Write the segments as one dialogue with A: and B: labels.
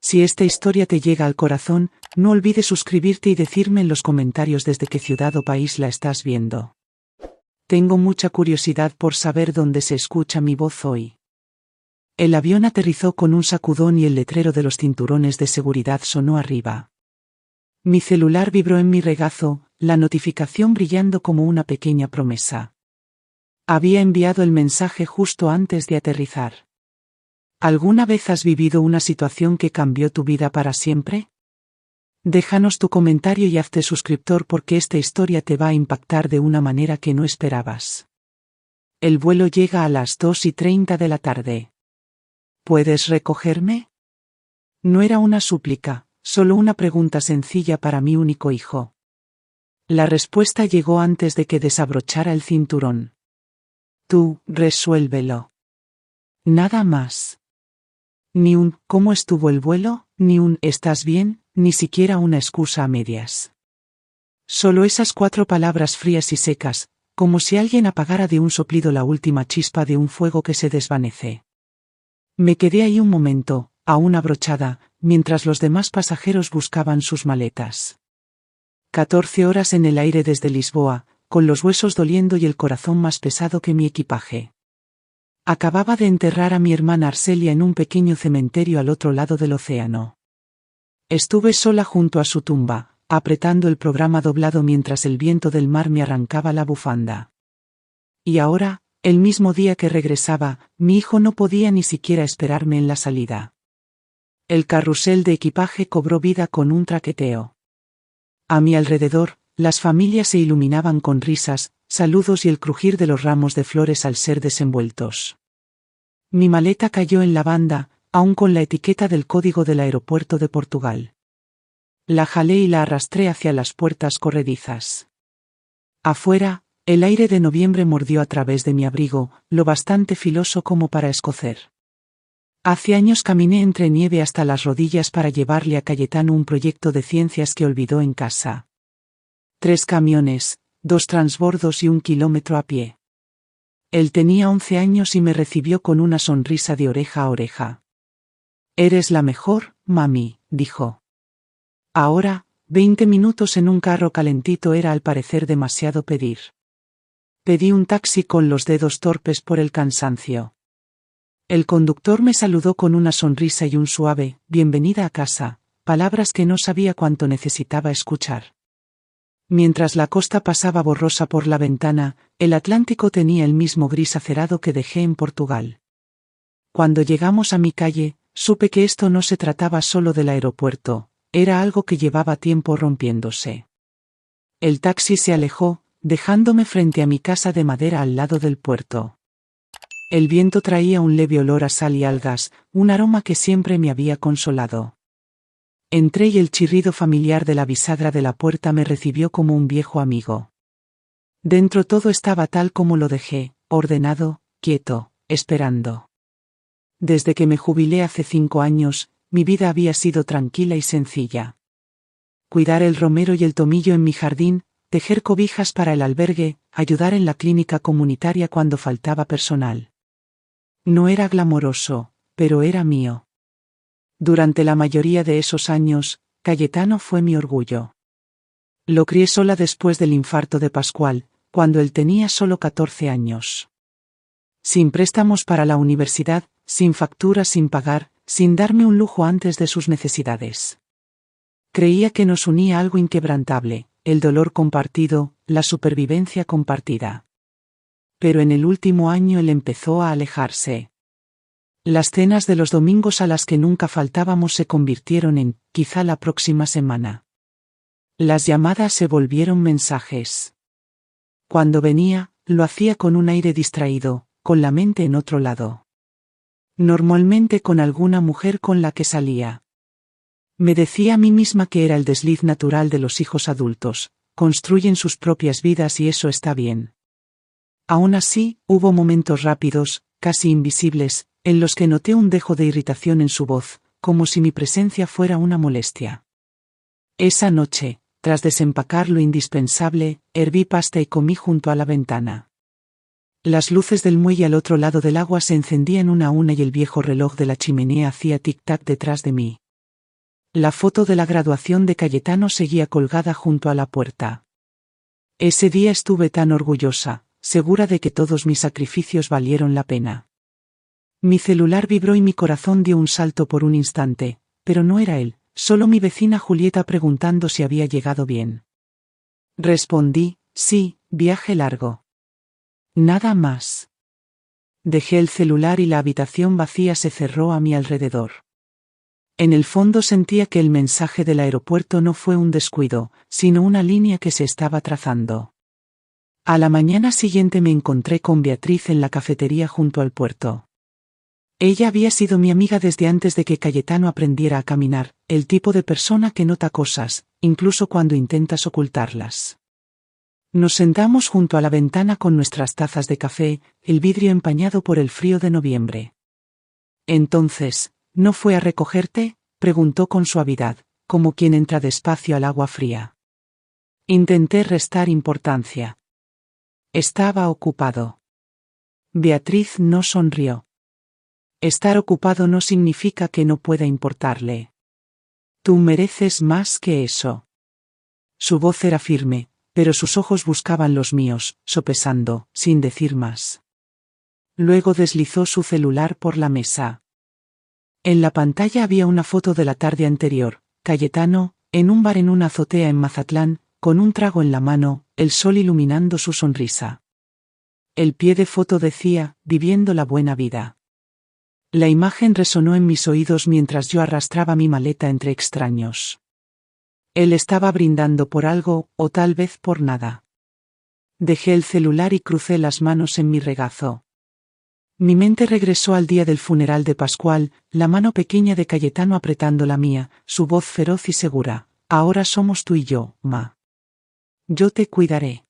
A: Si esta historia te llega al corazón, no olvides suscribirte y decirme en los comentarios desde qué ciudad o país la estás viendo. Tengo mucha curiosidad por saber dónde se escucha mi voz hoy. El avión aterrizó con un sacudón y el letrero de los cinturones de seguridad sonó arriba. Mi celular vibró en mi regazo, la notificación brillando como una pequeña promesa. Había enviado el mensaje justo antes de aterrizar. ¿Alguna vez has vivido una situación que cambió tu vida para siempre? Déjanos tu comentario y hazte suscriptor porque esta historia te va a impactar de una manera que no esperabas. El vuelo llega a las 2:30 de la tarde. ¿Puedes recogerme? No era una súplica, solo una pregunta sencilla para mi único hijo. La respuesta llegó antes de que desabrochara el cinturón. Tú, resuélvelo. Nada más. Ni un ¿cómo estuvo el vuelo?, ni un ¿estás bien?, ni siquiera una excusa a medias. Solo esas 4 palabras frías y secas, como si alguien apagara de un soplido la última chispa de un fuego que se desvanece. Me quedé ahí un momento, aún abrochada, mientras los demás pasajeros buscaban sus maletas. 14 horas en el aire desde Lisboa, con los huesos doliendo y el corazón más pesado que mi equipaje. Acababa de enterrar a mi hermana Arcelia en un pequeño cementerio al otro lado del océano. Estuve sola junto a su tumba, apretando el programa doblado mientras el viento del mar me arrancaba la bufanda. Y ahora, el mismo día que regresaba, mi hijo no podía ni siquiera esperarme en la salida. El carrusel de equipaje cobró vida con un traqueteo. A mi alrededor, las familias se iluminaban con risas, saludos y el crujir de los ramos de flores al ser desenvueltos. Mi maleta cayó en la banda, aún con la etiqueta del código del aeropuerto de Portugal. La jalé y la arrastré hacia las puertas corredizas. Afuera, el aire de noviembre mordió a través de mi abrigo, lo bastante filoso como para escocer. Hace años caminé entre nieve hasta las rodillas para llevarle a Cayetano un proyecto de ciencias que olvidó en casa. 3 camiones, 2 transbordos y 1 kilómetro a pie. Él tenía 11 años y me recibió con una sonrisa de oreja a oreja. «Eres la mejor, mami», dijo. Ahora, 20 minutos en un carro calentito era al parecer demasiado pedir. Pedí un taxi con los dedos torpes por el cansancio. El conductor me saludó con una sonrisa y un suave «bienvenida a casa», palabras que no sabía cuánto necesitaba escuchar. Mientras la costa pasaba borrosa por la ventana, el Atlántico tenía el mismo gris acerado que dejé en Portugal. Cuando llegamos a mi calle, supe que esto no se trataba solo del aeropuerto, era algo que llevaba tiempo rompiéndose. El taxi se alejó, dejándome frente a mi casa de madera al lado del puerto. El viento traía un leve olor a sal y algas, un aroma que siempre me había consolado. Entré y el chirrido familiar de la bisagra de la puerta me recibió como un viejo amigo. Dentro todo estaba tal como lo dejé, ordenado, quieto, esperando. Desde que me jubilé hace 5 años, mi vida había sido tranquila y sencilla. Cuidar el romero y el tomillo en mi jardín, tejer cobijas para el albergue, ayudar en la clínica comunitaria cuando faltaba personal. No era glamoroso, pero era mío. Durante la mayoría de esos años, Cayetano fue mi orgullo. Lo crié sola después del infarto de Pascual, cuando él tenía solo 14 años. Sin préstamos para la universidad, sin facturas sin pagar, sin darme un lujo antes de sus necesidades. Creía que nos unía algo inquebrantable, el dolor compartido, la supervivencia compartida. Pero en el último año él empezó a alejarse. Las cenas de los domingos a las que nunca faltábamos se convirtieron en, quizá la próxima semana. Las llamadas se volvieron mensajes. Cuando venía, lo hacía con un aire distraído, con la mente en otro lado. Normalmente con alguna mujer con la que salía. Me decía a mí misma que era el desliz natural de los hijos adultos, construyen sus propias vidas y eso está bien. Aún así, hubo momentos rápidos, casi invisibles, en los que noté un dejo de irritación en su voz, como si mi presencia fuera una molestia. Esa noche, tras desempacar lo indispensable, herví pasta y comí junto a la ventana. Las luces del muelle al otro lado del agua se encendían una a una y el viejo reloj de la chimenea hacía tic-tac detrás de mí. La foto de la graduación de Cayetano seguía colgada junto a la puerta. Ese día estuve tan orgullosa, segura de que todos mis sacrificios valieron la pena. Mi celular vibró y mi corazón dio un salto por un instante, pero no era él, solo mi vecina Julieta preguntando si había llegado bien. Respondí, sí, viaje largo. Nada más. Dejé el celular y la habitación vacía se cerró a mi alrededor. En el fondo sentía que el mensaje del aeropuerto no fue un descuido, sino una línea que se estaba trazando. A la mañana siguiente me encontré con Beatriz en la cafetería junto al puerto. Ella había sido mi amiga desde antes de que Cayetano aprendiera a caminar, el tipo de persona que nota cosas, incluso cuando intentas ocultarlas. Nos sentamos junto a la ventana con nuestras tazas de café, el vidrio empañado por el frío de noviembre. Entonces, ¿no fue a recogerte?, preguntó con suavidad, como quien entra despacio al agua fría. Intenté restar importancia. Estaba ocupado. Beatriz no sonrió. Estar ocupado no significa que no pueda importarle. Tú mereces más que eso. Su voz era firme, pero sus ojos buscaban los míos, sopesando, sin decir más. Luego deslizó su celular por la mesa. En la pantalla había una foto de la tarde anterior, Cayetano, en un bar en una azotea en Mazatlán, con un trago en la mano, el sol iluminando su sonrisa. El pie de foto decía, viviendo la buena vida. La imagen resonó en mis oídos mientras yo arrastraba mi maleta entre extraños. Él estaba brindando por algo, o tal vez por nada. Dejé el celular y crucé las manos en mi regazo. Mi mente regresó al día del funeral de Pascual, la mano pequeña de Cayetano apretando la mía, su voz feroz y segura. Ahora somos tú y yo, ma. Yo te cuidaré.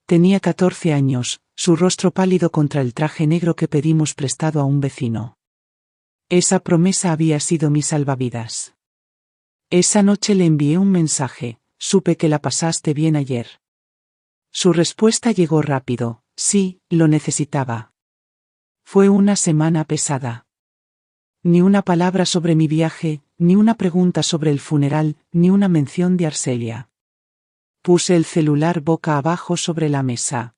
A: Tenía 14 años, su rostro pálido contra el traje negro que pedimos prestado a un vecino. Esa promesa había sido mi salvavidas. Esa noche le envié un mensaje, supe que la pasaste bien ayer. Su respuesta llegó rápido, sí, lo necesitaba. Fue una semana pesada. Ni una palabra sobre mi viaje, ni una pregunta sobre el funeral, ni una mención de Arcelia. Puse el celular boca abajo sobre la mesa.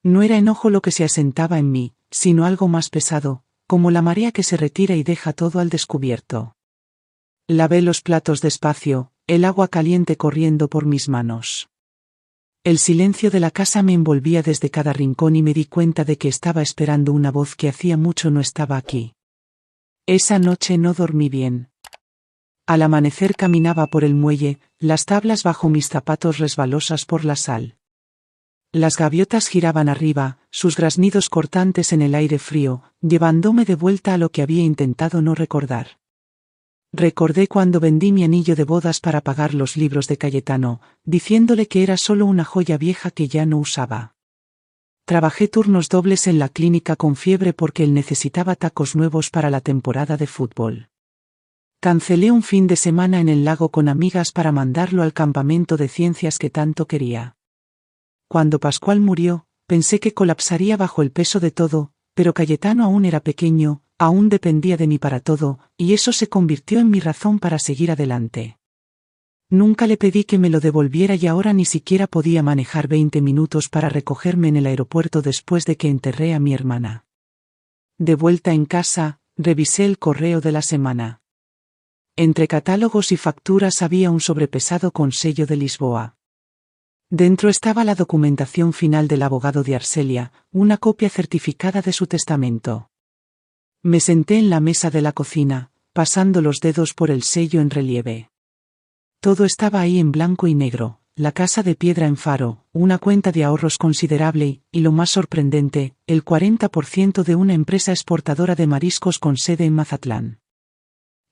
A: No era enojo lo que se asentaba en mí, sino algo más pesado, como la marea que se retira y deja todo al descubierto. Lavé los platos despacio, el agua caliente corriendo por mis manos. El silencio de la casa me envolvía desde cada rincón y me di cuenta de que estaba esperando una voz que hacía mucho no estaba aquí. Esa noche no dormí bien. Al amanecer caminaba por el muelle, las tablas bajo mis zapatos resbalosas por la sal. Las gaviotas giraban arriba, sus graznidos cortantes en el aire frío, llevándome de vuelta a lo que había intentado no recordar. Recordé cuando vendí mi anillo de bodas para pagar los libros de Cayetano, diciéndole que era solo una joya vieja que ya no usaba. Trabajé turnos dobles en la clínica con fiebre porque él necesitaba tacos nuevos para la temporada de fútbol. Cancelé un fin de semana en el lago con amigas para mandarlo al campamento de ciencias que tanto quería. Cuando Pascual murió, pensé que colapsaría bajo el peso de todo, pero Cayetano aún era pequeño, aún dependía de mí para todo, y eso se convirtió en mi razón para seguir adelante. Nunca le pedí que me lo devolviera y ahora ni siquiera podía manejar 20 minutos para recogerme en el aeropuerto después de que enterré a mi hermana. De vuelta en casa, revisé el correo de la semana. Entre catálogos y facturas había un sobrepesado con sello de Lisboa. Dentro estaba la documentación final del abogado de Arcelia, una copia certificada de su testamento. Me senté en la mesa de la cocina, pasando los dedos por el sello en relieve. Todo estaba ahí en blanco y negro, la casa de piedra en Faro, una cuenta de ahorros considerable y, lo más sorprendente, el 40% de una empresa exportadora de mariscos con sede en Mazatlán.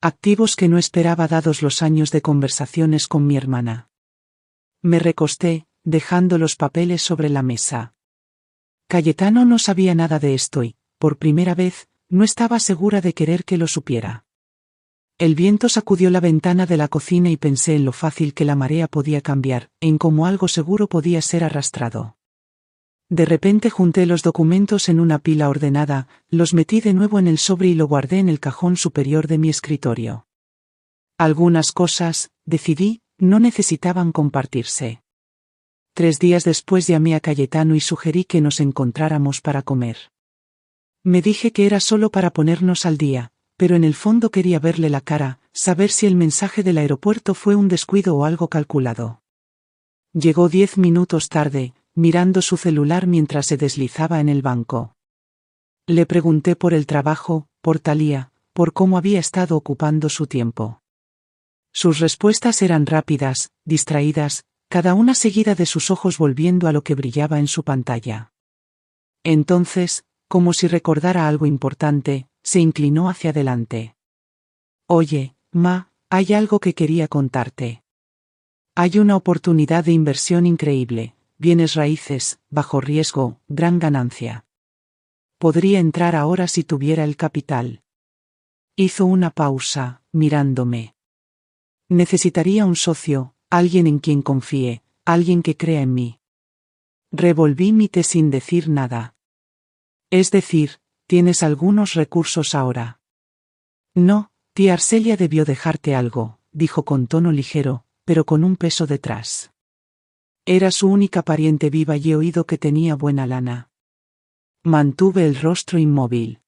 A: Activos que no esperaba dados los años de conversaciones con mi hermana. Me recosté, dejando los papeles sobre la mesa. Cayetano no sabía nada de esto y, por primera vez, no estaba segura de querer que lo supiera. El viento sacudió la ventana de la cocina y pensé en lo fácil que la marea podía cambiar, en cómo algo seguro podía ser arrastrado. De repente junté los documentos en una pila ordenada, los metí de nuevo en el sobre y lo guardé en el cajón superior de mi escritorio. Algunas cosas, decidí, no necesitaban compartirse. 3 días después llamé a Cayetano y sugerí que nos encontráramos para comer. Me dije que era solo para ponernos al día, pero en el fondo quería verle la cara, saber si el mensaje del aeropuerto fue un descuido o algo calculado. Llegó 10 minutos tarde, mirando su celular mientras se deslizaba en el banco. Le pregunté por el trabajo, por Thalía, por cómo había estado ocupando su tiempo. Sus respuestas eran rápidas, distraídas, cada una seguida de sus ojos volviendo a lo que brillaba en su pantalla. Entonces, como si recordara algo importante, se inclinó hacia adelante. Oye, Ma, hay algo que quería contarte. Hay una oportunidad de inversión increíble, bienes raíces, bajo riesgo, gran ganancia. Podría entrar ahora si tuviera el capital. Hizo una pausa, mirándome. Necesitaría un socio, alguien en quien confíe, alguien que crea en mí. Revolví mi té sin decir nada. Es decir, ¿tienes algunos recursos ahora? No, tía Arcelia debió dejarte algo, dijo con tono ligero, pero con un peso detrás. Era su única pariente viva y he oído que tenía buena lana. Mantuve el rostro inmóvil.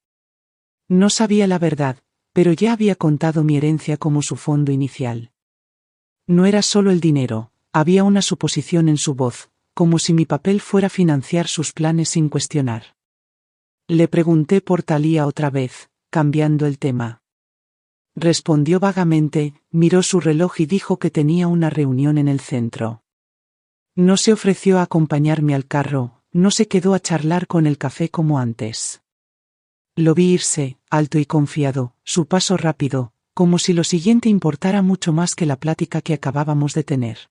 A: No sabía la verdad, pero ya había contado mi herencia como su fondo inicial. No era solo el dinero, había una suposición en su voz, como si mi papel fuera financiar sus planes sin cuestionar. Le pregunté por Thalía otra vez, cambiando el tema. Respondió vagamente, miró su reloj y dijo que tenía una reunión en el centro. No se ofreció a acompañarme al carro, no se quedó a charlar con el café como antes. Lo vi irse, alto y confiado, su paso rápido, como si lo siguiente importara mucho más que la plática que acabábamos de tener.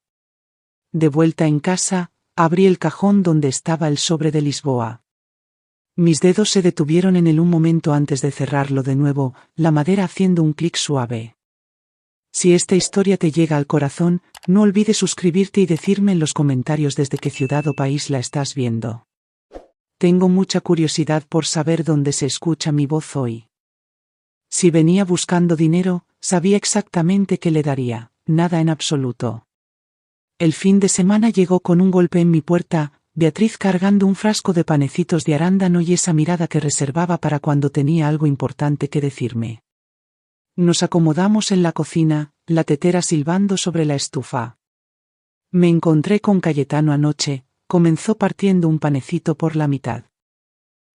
A: De vuelta en casa, abrí el cajón donde estaba el sobre de Lisboa. Mis dedos se detuvieron en él un momento antes de cerrarlo de nuevo, la madera haciendo un clic suave. Si esta historia te llega al corazón, no olvides suscribirte y decirme en los comentarios desde qué ciudad o país la estás viendo. Tengo mucha curiosidad por saber dónde se escucha mi voz hoy. Si venía buscando dinero, sabía exactamente qué le daría, nada en absoluto. El fin de semana llegó con un golpe en mi puerta, Beatriz cargando un frasco de panecitos de arándano y esa mirada que reservaba para cuando tenía algo importante que decirme. Nos acomodamos en la cocina, la tetera silbando sobre la estufa. Me encontré con Cayetano anoche, comenzó partiendo un panecito por la mitad.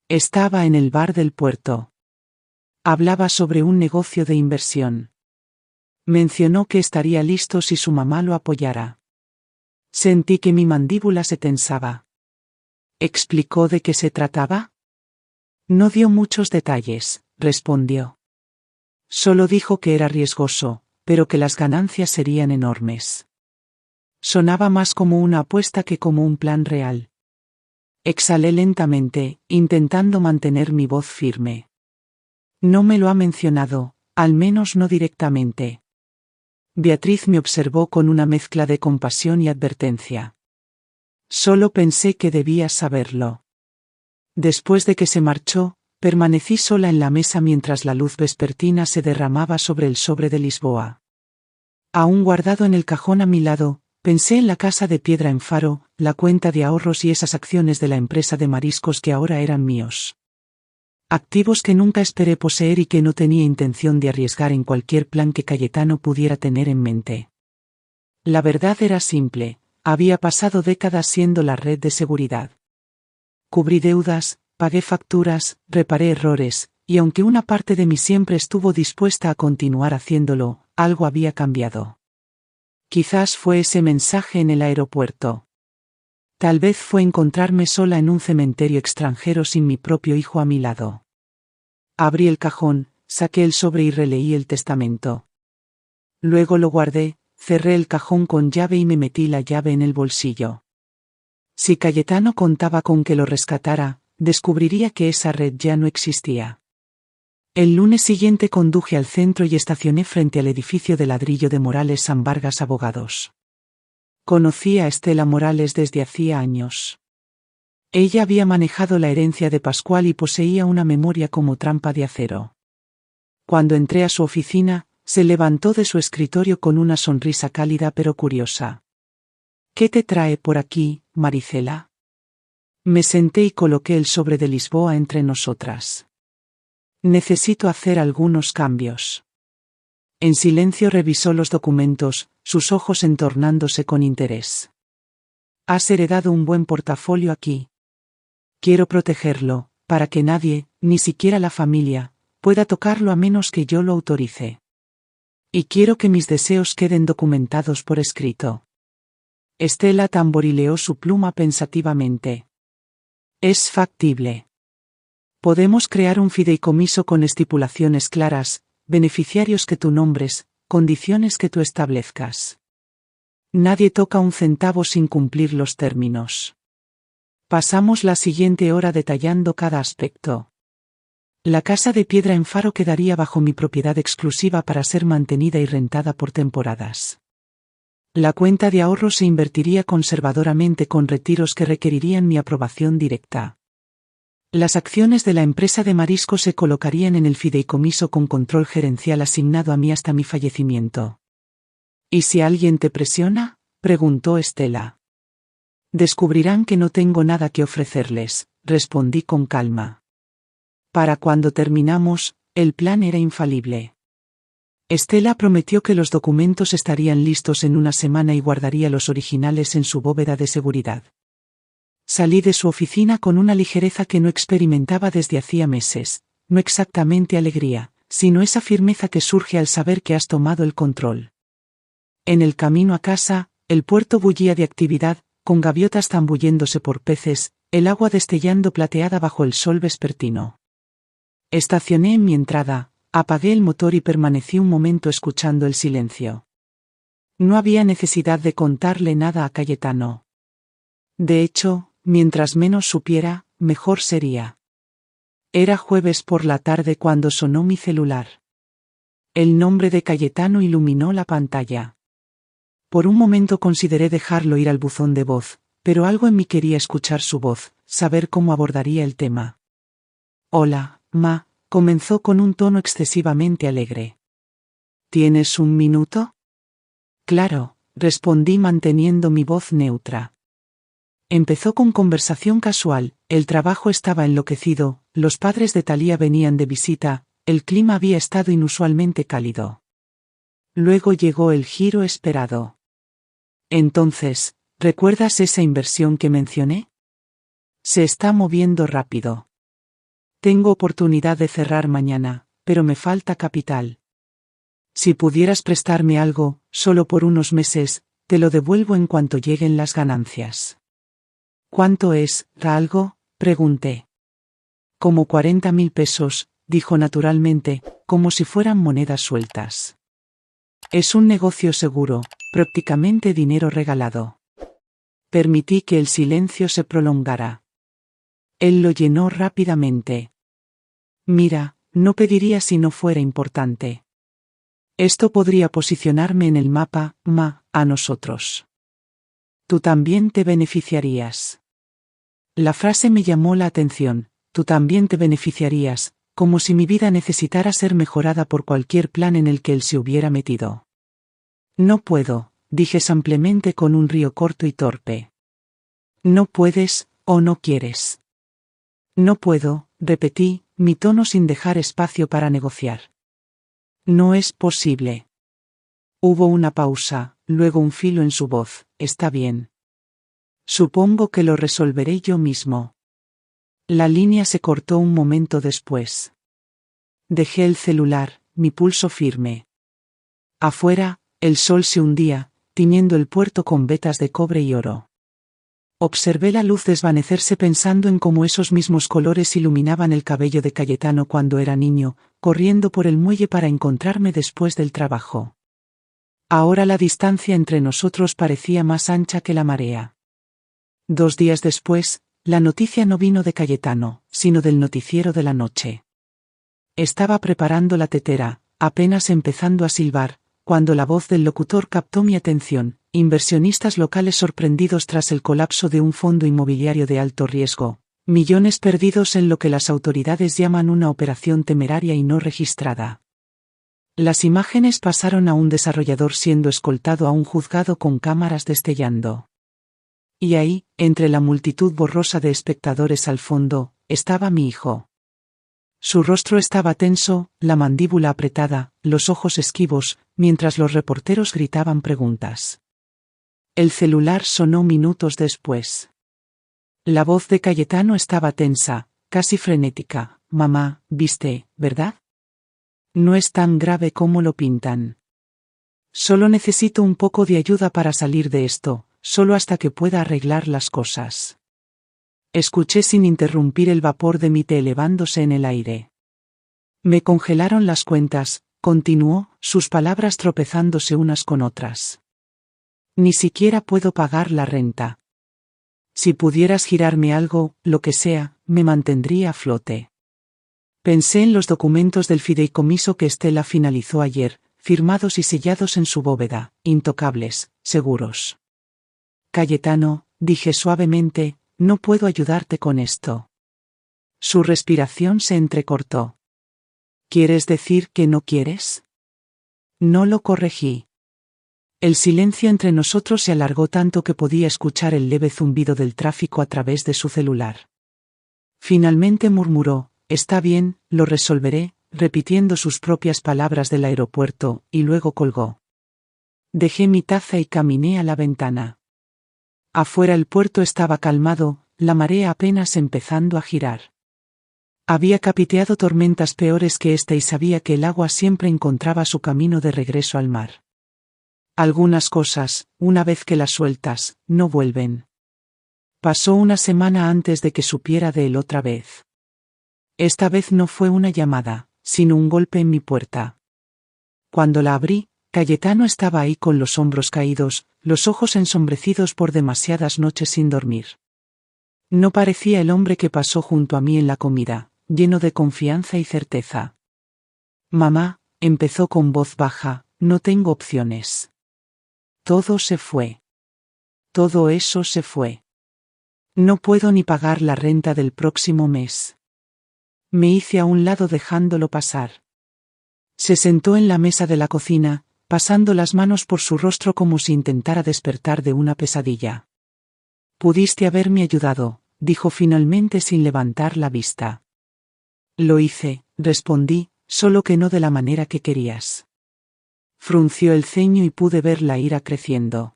A: Estaba en el bar del puerto. Hablaba sobre un negocio de inversión. Mencionó que estaría listo si su mamá lo apoyara. Sentí que mi mandíbula se tensaba. ¿Explicó de qué se trataba? No dio muchos detalles, respondió. Solo dijo que era riesgoso, pero que las ganancias serían enormes. Sonaba más como una apuesta que como un plan real. Exhalé lentamente, intentando mantener mi voz firme. No me lo ha mencionado, al menos no directamente. Beatriz me observó con una mezcla de compasión y advertencia. Solo pensé que debías saberlo. Después de que se marchó, permanecí sola en la mesa mientras la luz vespertina se derramaba sobre el sobre de Lisboa. Aún guardado en el cajón a mi lado, pensé en la casa de piedra en Faro, la cuenta de ahorros y esas acciones de la empresa de mariscos que ahora eran míos. Activos que nunca esperé poseer y que no tenía intención de arriesgar en cualquier plan que Cayetano pudiera tener en mente. La verdad era simple. Había pasado décadas siendo la red de seguridad. Cubrí deudas, pagué facturas, reparé errores, y aunque una parte de mí siempre estuvo dispuesta a continuar haciéndolo, algo había cambiado. Quizás fue ese mensaje en el aeropuerto. Tal vez fue encontrarme sola en un cementerio extranjero sin mi propio hijo a mi lado. Abrí el cajón, saqué el sobre y releí el testamento. Luego lo guardé. Cerré el cajón con llave y me metí la llave en el bolsillo. Si Cayetano contaba con que lo rescatara, descubriría que esa red ya no existía. El lunes siguiente conduje al centro y estacioné frente al edificio de ladrillo de Morales San Vargas Abogados. Conocí a Estela Morales desde hacía años. Ella había manejado la herencia de Pascual y poseía una memoria como trampa de acero. Cuando entré a su oficina, Se levantó de su escritorio con una sonrisa cálida pero curiosa. ¿Qué te trae por aquí, Maricela? Me senté y coloqué el sobre de Lisboa entre nosotras. Necesito hacer algunos cambios. En silencio revisó los documentos, sus ojos entornándose con interés. Has heredado un buen portafolio aquí. Quiero protegerlo, para que nadie, ni siquiera la familia, pueda tocarlo a menos que yo lo autorice. Y quiero que mis deseos queden documentados por escrito. Estela tamborileó su pluma pensativamente. Es factible. Podemos crear un fideicomiso con estipulaciones claras, beneficiarios que tú nombres, condiciones que tú establezcas. Nadie toca un centavo sin cumplir los términos. Pasamos la siguiente hora detallando cada aspecto. La casa de piedra en Faro quedaría bajo mi propiedad exclusiva para ser mantenida y rentada por temporadas. La cuenta de ahorro se invertiría conservadoramente con retiros que requerirían mi aprobación directa. Las acciones de la empresa de marisco se colocarían en el fideicomiso con control gerencial asignado a mí hasta mi fallecimiento. ¿Y si alguien te presiona?, preguntó Estela. Descubrirán que no tengo nada que ofrecerles, respondí con calma. Para cuando terminamos, el plan era infalible. Estela prometió que los documentos estarían listos en una semana y guardaría los originales en su bóveda de seguridad. Salí de su oficina con una ligereza que no experimentaba desde hacía meses, no exactamente alegría, sino esa firmeza que surge al saber que has tomado el control. En el camino a casa, el puerto bullía de actividad, con gaviotas zambulléndose por peces, el agua destellando plateada bajo el sol vespertino. Estacioné en mi entrada, apagué el motor y permanecí un momento escuchando el silencio. No había necesidad de contarle nada a Cayetano. De hecho, mientras menos supiera, mejor sería. Era jueves por la tarde cuando sonó mi celular. El nombre de Cayetano iluminó la pantalla. Por un momento consideré dejarlo ir al buzón de voz, pero algo en mí quería escuchar su voz, saber cómo abordaría el tema. Hola, Ma, comenzó con un tono excesivamente alegre. ¿Tienes un minuto? Claro, respondí manteniendo mi voz neutra. Empezó con conversación casual, el trabajo estaba enloquecido, los padres de Thalía venían de visita, el clima había estado inusualmente cálido. Luego llegó el giro esperado. Entonces, ¿recuerdas esa inversión que mencioné? Se está moviendo rápido. Tengo oportunidad de cerrar mañana, pero me falta capital. Si pudieras prestarme algo, solo por unos meses, te lo devuelvo en cuanto lleguen las ganancias. ¿Cuánto es, algo?, pregunté. Como 40.000 pesos, dijo naturalmente, como si fueran monedas sueltas. Es un negocio seguro, prácticamente dinero regalado. Permití que el silencio se prolongara. Él lo llenó rápidamente. Mira, no pediría si no fuera importante. Esto podría posicionarme en el mapa, Ma, a nosotros. Tú también te beneficiarías. La frase me llamó la atención, tú también te beneficiarías, como si mi vida necesitara ser mejorada por cualquier plan en el que él se hubiera metido. No puedo, dije simplemente con un río corto y torpe. No puedes, o no quieres. No puedo, repetí, mi tono sin dejar espacio para negociar. No es posible. Hubo una pausa, luego un filo en su voz, está bien. Supongo que lo resolveré yo mismo. La línea se cortó un momento después. Dejé el celular, mi pulso firme. Afuera, el sol se hundía, tiñendo el puerto con vetas de cobre y oro. Observé la luz desvanecerse pensando en cómo esos mismos colores iluminaban el cabello de Cayetano cuando era niño, corriendo por el muelle para encontrarme después del trabajo. Ahora la distancia entre nosotros parecía más ancha que la marea. 2 días después, la noticia no vino de Cayetano, sino del noticiero de la noche. Estaba preparando la tetera, apenas empezando a silbar, cuando la voz del locutor captó mi atención. Inversionistas locales sorprendidos tras el colapso de un fondo inmobiliario de alto riesgo. Millones perdidos en lo que las autoridades llaman una operación temeraria y no registrada. Las imágenes pasaron a un desarrollador siendo escoltado a un juzgado con cámaras destellando. Y ahí, entre la multitud borrosa de espectadores al fondo, estaba mi hijo. Su rostro estaba tenso, la mandíbula apretada, los ojos esquivos, mientras los reporteros gritaban preguntas. El celular sonó minutos después. La voz de Cayetano estaba tensa, casi frenética. Mamá, ¿viste, verdad? No es tan grave como lo pintan. Solo necesito un poco de ayuda para salir de esto, solo hasta que pueda arreglar las cosas. Escuché sin interrumpir el vapor de mi té elevándose en el aire. Me congelaron las cuentas, continuó, sus palabras tropezándose unas con otras. Ni siquiera puedo pagar la renta. Si pudieras girarme algo, lo que sea, me mantendría a flote. Pensé en los documentos del fideicomiso que Estela finalizó ayer, firmados y sellados en su bóveda, intocables, seguros. Cayetano, dije suavemente, no puedo ayudarte con esto. Su respiración se entrecortó. ¿Quieres decir que no quieres? No lo corregí. El silencio entre nosotros se alargó tanto que podía escuchar el leve zumbido del tráfico a través de su celular. Finalmente murmuró, está bien, lo resolveré, repitiendo sus propias palabras del aeropuerto, y luego colgó. Dejé mi taza y caminé a la ventana. Afuera el puerto estaba calmado, la marea apenas empezando a girar. Había capiteado tormentas peores que esta y sabía que el agua siempre encontraba su camino de regreso al mar. Algunas cosas, una vez que las sueltas, no vuelven. Pasó una semana antes de que supiera de él otra vez. Esta vez no fue una llamada, sino un golpe en mi puerta. Cuando la abrí, Cayetano estaba ahí con los hombros caídos, los ojos ensombrecidos por demasiadas noches sin dormir. No parecía el hombre que pasó junto a mí en la comida, lleno de confianza y certeza. Mamá, empezó con voz baja, no tengo opciones. Todo se fue. Todo eso se fue. No puedo ni pagar la renta del próximo mes. Me hice a un lado dejándolo pasar. Se sentó en la mesa de la cocina, pasando las manos por su rostro como si intentara despertar de una pesadilla. Pudiste haberme ayudado, dijo finalmente sin levantar la vista. Lo hice, respondí, solo que no de la manera que querías. Frunció el ceño y pude ver la ira creciendo.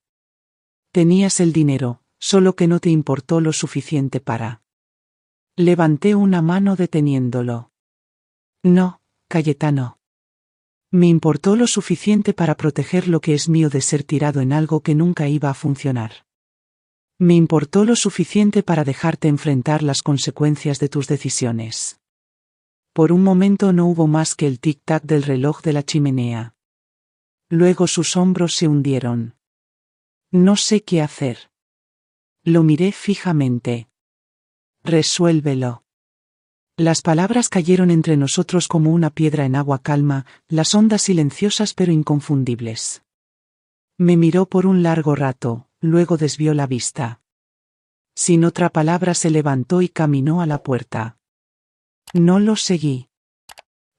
A: Tenías el dinero, solo que no te importó lo suficiente para. Levanté una mano deteniéndolo. No, Cayetano. Me importó lo suficiente para proteger lo que es mío de ser tirado en algo que nunca iba a funcionar. Me importó lo suficiente para dejarte enfrentar las consecuencias de tus decisiones. Por un momento no hubo más que el tic-tac del reloj de la chimenea. Luego sus hombros se hundieron. No sé qué hacer. Lo miré fijamente. Resuélvelo. Las palabras cayeron entre nosotros como una piedra en agua calma, las ondas silenciosas pero inconfundibles. Me miró por un largo rato, luego desvió la vista. Sin otra palabra se levantó y caminó a la puerta. No lo seguí.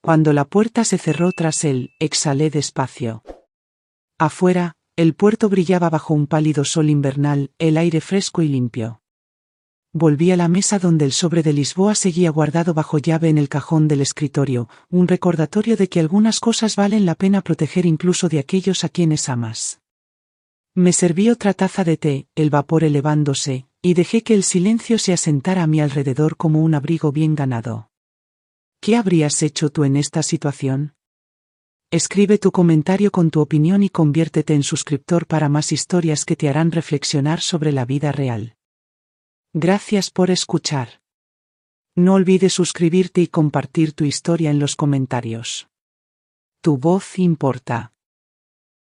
A: Cuando la puerta se cerró tras él, exhalé despacio. Afuera, el puerto brillaba bajo un pálido sol invernal, el aire fresco y limpio. Volví a la mesa donde el sobre de Lisboa seguía guardado bajo llave en el cajón del escritorio, un recordatorio de que algunas cosas valen la pena proteger incluso de aquellos a quienes amas. Me serví otra taza de té, el vapor elevándose, y dejé que el silencio se asentara a mi alrededor como un abrigo bien ganado. ¿Qué habrías hecho tú en esta situación? Escribe tu comentario con tu opinión y conviértete en suscriptor para más historias que te harán reflexionar sobre la vida real. Gracias por escuchar. No olvides suscribirte y compartir tu historia en los comentarios. Tu voz importa.